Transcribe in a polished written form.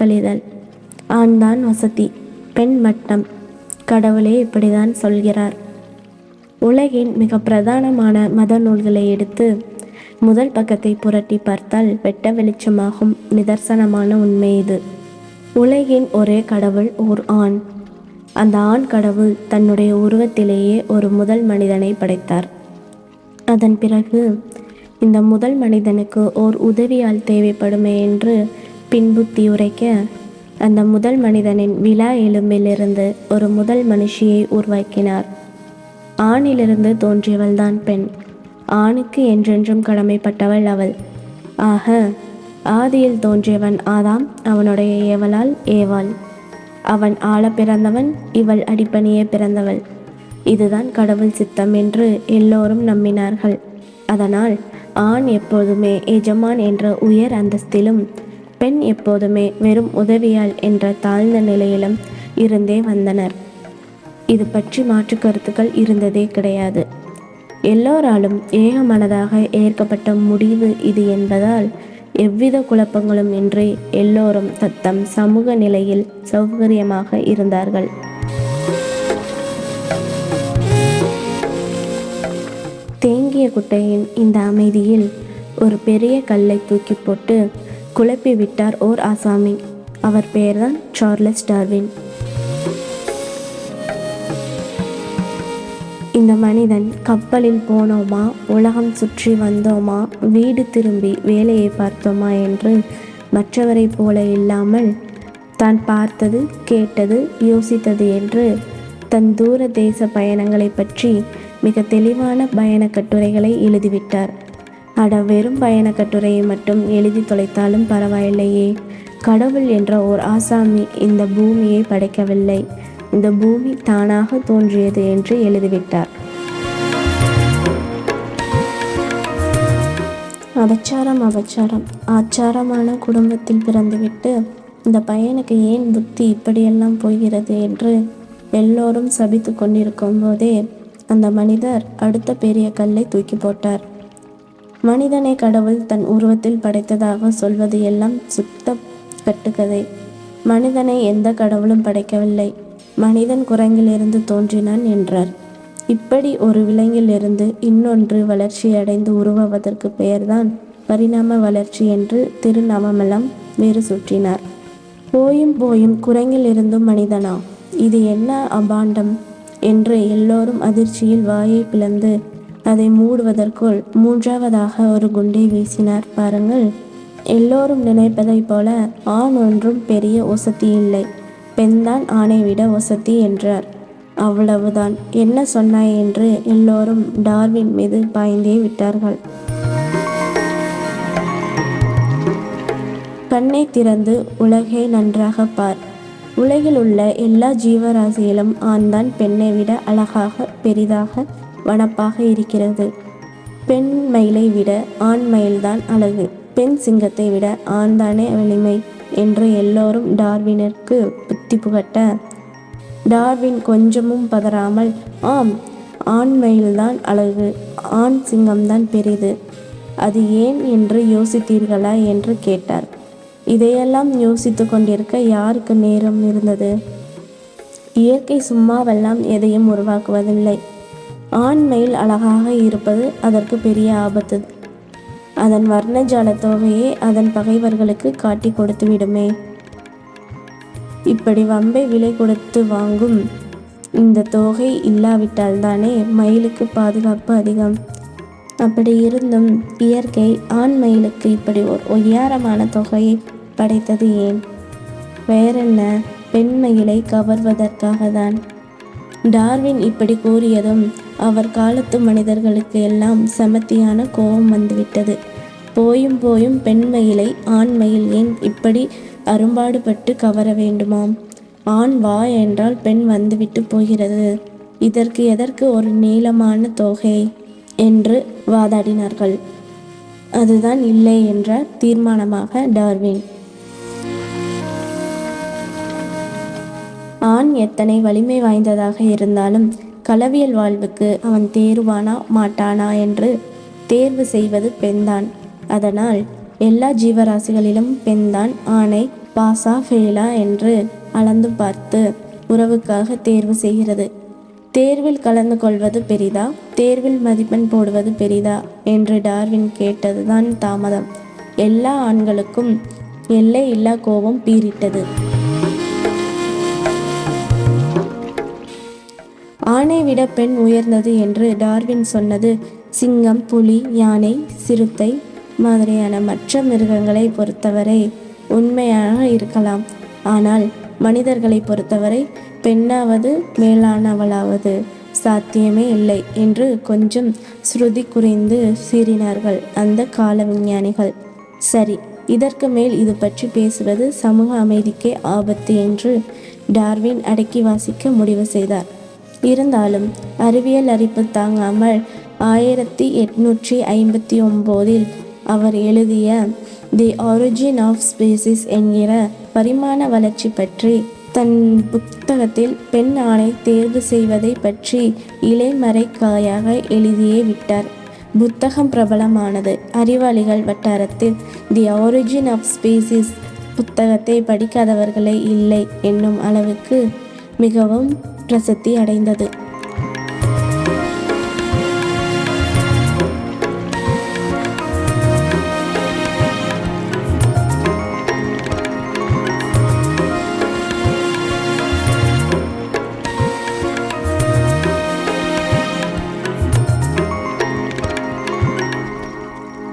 அலைக்கழிதல். ஆண் தான் வசதி, பெண் மட்டம். கடவுளே இப்படிதான் சொல்கிறார். உலகின் மிக பிரதானமான மத நூல்களை எடுத்து முதல் பக்கத்தை புரட்டி பார்த்தால் வெட்ட வெளிச்சமாகும் நிதர்சனமான உண்மை இது. உலகின் ஒரே கடவுள் ஓர் ஆண். அந்த ஆண் கடவுள் தன்னுடைய உருவத்திலேயே ஒரு முதல் மனிதனை படைத்தார். அதன் பிறகு இந்த முதல் மனிதனுக்கு ஓர் உதவியால் தேவைப்படுமே என்று பின்புத்தி உரைக்க அந்த முதல் மனிதனின் விலா எலும்பிலிருந்து ஒரு முதல் மனுஷியை உருவாக்கினார். ஆணிலிருந்து தோன்றியவள்தான் பெண். ஆணுக்கு என்றென்றும் கடமைப்பட்டவள் அவள். ஆக ஆதியில் தோன்றியவன் ஆதாம், அவனுடைய ஏவலால் ஏவாள். அவன் ஆள பிறந்தவன், இவள் அடிப்பணியே பிறந்தவள். இதுதான் கடவுள் சித்தம் என்று எல்லோரும் நம்பினார்கள். அதனால் ஆண் எப்போதுமே எஜமான் என்ற உயர் அந்தஸ்திலும், பெண் எப்போதுமே வெறும் உதவியாள் என்ற தாழ்ந்த நிலையிலும் இருந்தே வந்தனர். இது பற்றி மாற்று கருத்துக்கள் இருந்ததே கிடையாது. எல்லோராலும் ஏகமனதாக ஏற்கப்பட்ட முடிவு இது என்பதால் எவ்வித குழப்பங்களும் இன்றி எல்லோரும் தத்தம் சமூக நிலையில் சௌகரியமாக இருந்தார்கள். தேங்கிய குட்டையின் இந்த அமைதியில் ஒரு பெரிய கல்லை தூக்கி போட்டு குழப்பி விட்டார் ஓர் ஆசாமி. அவர் பெயர்தான் சார்லஸ் டார்வின். இந்த மனிதன் கப்பலில் போனோமா, உலகம் சுற்றி வந்தோமா, வீடு திரும்பி வேலையை பார்த்தோமா என்று மற்றவரை போல இல்லாமல் தான் பார்த்தது, கேட்டது, யோசித்தது என்று தன் தூர தேச பயணங்களை பற்றி மிக தெளிவான பயண கட்டுரைகளை எழுதிவிட்டார். அட, வெறும் பயண கட்டுரையை மட்டும் எழுதி தொலைத்தாலும் பரவாயில்லையே, கடவுள் என்ற ஓர் ஆசாமி இந்த பூமியை படைக்கவில்லை, இந்த பூமி தானாக தோன்றியது என்று எழுதிவிட்டார். அபச்சாரம் அபச்சாரம். ஆச்சாரமான குடும்பத்தில் பிறந்துவிட்டு இந்த பையனுக்கு ஏன் புத்தி இப்படியெல்லாம் போகிறது என்று எல்லோரும் சபித்து கொண்டிருக்கும் போதே அந்த மனிதர் அடுத்த பெரிய கல்லை தூக்கி போட்டார். மனிதனை கடவுள் தன் உருவத்தில் படைத்ததாக சொல்வது எல்லாம் சுத்த கட்டுக்கதை. மனிதனை எந்த கடவுளும் படைக்கவில்லை. மனிதன் குரங்கிலிருந்து தோன்றினான் என்றார். இப்படி ஒரு விலங்கிலிருந்து இன்னொன்று வளர்ச்சியடைந்து உருவாவதற்கு பெயர்தான் பரிணாம வளர்ச்சி என்று திருநாமமெல்லாம் வேறு சுற்றினார். போயும் போயும் குரங்கிலிருந்தும் மனிதனா, இது என்ன அபாண்டம் என்று எல்லோரும் அதிர்ச்சியில் வாயை பிளந்து அதை மூடுவதற்குள் மூன்றாவதாக ஒரு குண்டை வீசினார். பாருங்கள், எல்லோரும் நினைப்பதைப் போல ஆண் ஒன்றும் பெரிய ஒசத்தி இல்லை, பெண்தான் ஆணை விட ஒசத்தி என்றார். அவ்வளவுதான். என்ன சொன்னாய் என்று எல்லோரும் டார்வின் மீது பாய்ந்தே விட்டார்கள். கண்ணை திறந்து உலகை நன்றாக பார். உலகில் உள்ள எல்லா ஜீவராசியிலும் ஆண்தான் பெண்ணை விட அழகாக, பெரிதாக, வனப்பாக இருக்கிறது. பெண் மயிலை விட ஆண் மயில்தான் அழகு, பெண் சிங்கத்தை விட ஆண்தானே வலிமை என்று எல்லோரும் டார்வினிற்கு புத்தி புகட்ட, டார்வின் கொஞ்சமும் பதறாமல், ஆம், ஆண் மயில்தான் அழகு, ஆண் சிங்கம்தான் பெரிது, அது ஏன் என்று யோசித்தீர்களா என்று கேட்டார். இதையெல்லாம் யோசித்து கொண்டிருக்க யாருக்கு நேரம் இருந்தது? இயற்கை சும்மாவெல்லாம் எதையும் உருவாக்குவதில்லை. ஆண் மயில் அழகாக இருப்பது அதற்கு பெரிய ஆபத்து. அதன் வர்ணஜால தொகையை அதன் பகைவர்களுக்கு காட்டி கொடுத்து விடுமே. இப்படி வம்பை விலை கொடுத்து வாங்கும் இந்த தொகை இல்லாவிட்டால் தானே மயிலுக்கு பாதுகாப்பு அதிகம். அப்படி இருந்தும் இயற்கை ஆண் மயிலுக்கு இப்படி ஒரு ஒய்யாரமான தொகையை படைத்தது ஏன்? வேறென்ன, பெண் மயிலை கவர்வதற்காக தான். டார்வின் இப்படி கூறியதும் அவர் காலத்து மனிதர்களுக்கு எல்லாம் செமத்தியான கோபம் வந்துவிட்டது. போயும் போயும் பெண் மயிலை ஆண் மயில் ஏன் இப்படி அரும்பாடுபட்டு கவர வேண்டுமாம்? ஆண் வா என்றால் பெண் வந்துவிட்டு போகிறது, இதற்கு எதற்கு ஒரு நீளமான தொகை என்று வாதாடினார்கள். அதுதான் இல்லை என்றார் தீர்மானமாக டார்வின். ஆண் எத்தனை வலிமை வாய்ந்ததாக இருந்தாலும் களவியல் வாழ்வுக்கு அவன் தேறுவானா மாட்டானா என்று தேர்வு செய்வது பெண்தான். அதனால் எல்லா ஜீவராசிகளிலும் பெண்தான் ஆணை பாஸா ஃபெயிலா என்று அளந்து பார்த்து உறவுக்காக தேர்வு செய்கிறது. தேர்வில் கலந்து கொள்வது பெரிதா, தேர்வில் மதிப்பெண் போடுவது பெரிதா என்று டார்வின் கேட்டதுதான் தாமதம். எல்லா ஆண்களுக்கும் எல்லை இல்லா கோபம் பீறிட்டது. ஆணை விட பெண் உயர்ந்தது என்று டார்வின் சொன்னது சிங்கம், புலி, யானை, சிறுத்தை மாதிரியான மற்ற மிருகங்களை பொறுத்தவரை உண்மையாக இருக்கலாம். ஆனால் மனிதர்களை பொறுத்தவரை பெண்ணாவது மேலானவளாவது சாத்தியமே இல்லை என்று கொஞ்சம் ஸ்ருதி குறைந்து சீறினார்கள் அந்த கால விஞ்ஞானிகள். சரி, இதற்கு மேல் இது பற்றி பேசுவது சமூக அமைதிக்கே ஆபத்து என்று டார்வின் அடக்கி வாசிக்க முடிவு செய்தார். இருந்தாலும் அறிவியல் அரிப்பு தாங்காமல் 1859 அவர் எழுதிய தி ஆரிஜின் ஆஃப் ஸ்பீசிஸ் என்கிற பரிமாண வளர்ச்சி பற்றி தன் புத்தகத்தில் பெண் ஆணை தேர்வு செய்வதை பற்றி இலைமறைக்காயாக எழுதியே விட்டார். புத்தகம் பிரபலமானது. அறிவாளிகள் வட்டாரத்தில் தி ஆரிஜின் ஆஃப் ஸ்பீசிஸ் புத்தகத்தை படிக்காதவர்களே இல்லை என்னும் அளவுக்கு மிகவும் பிரசித்தி அடைந்தது.